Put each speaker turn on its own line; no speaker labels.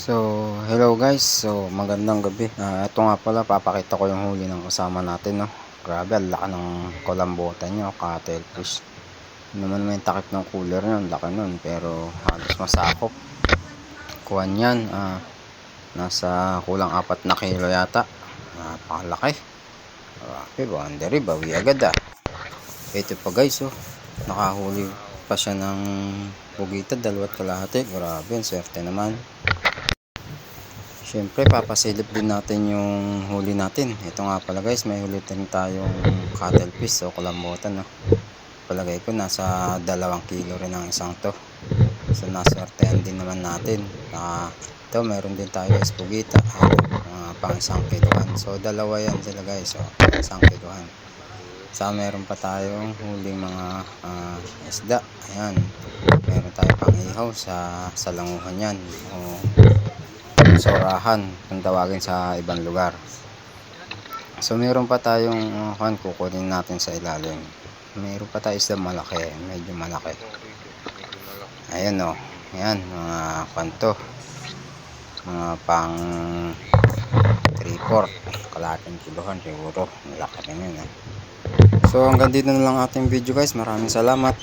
So, hello guys. So, magandang gabi. Ito nga pala, papakita ko yung huli ng kasama natin, no. Grabe, ang laki ng kulambutan nyo, cuttlefish. Naman may takip ng cooler nyo, ang laki nun, pero halos masakop. Kuha niyan, nasa kulang 4 na kilo yata. Napakalaki. Grabe, boundary, bawi agad Ito pa guys, oh. Nakahuli pa siya ng bugita, 2.5. Grabe, ang swerte naman. Siyempre, papasilip din natin yung huli natin. Ito nga pala guys, may huli din tayong cuttlefish o kulambutan, no? Palagay ko nasa 2 kilo rin ang isang to. So naswertehan din naman natin. Ito meron din tayo guys, pugita, pang 1 kilohan. So dalawa yan sila guys, so 1 kilohan. Sa meron pa tayong huling mga isda. Ayan, meron tayo pang ihaw sa languhan yan, o sorahan kung tawagin sa ibang lugar. So meron pa tayong kukunin natin sa ilalim. Meron pa tayo isda malaki, medyo malaki. Ayan, o, ayan, mga kanto, mga pang 3/4, kalating kilohan siguro, malaki rin yun. So hanggang dito na lang ating video guys, maraming salamat.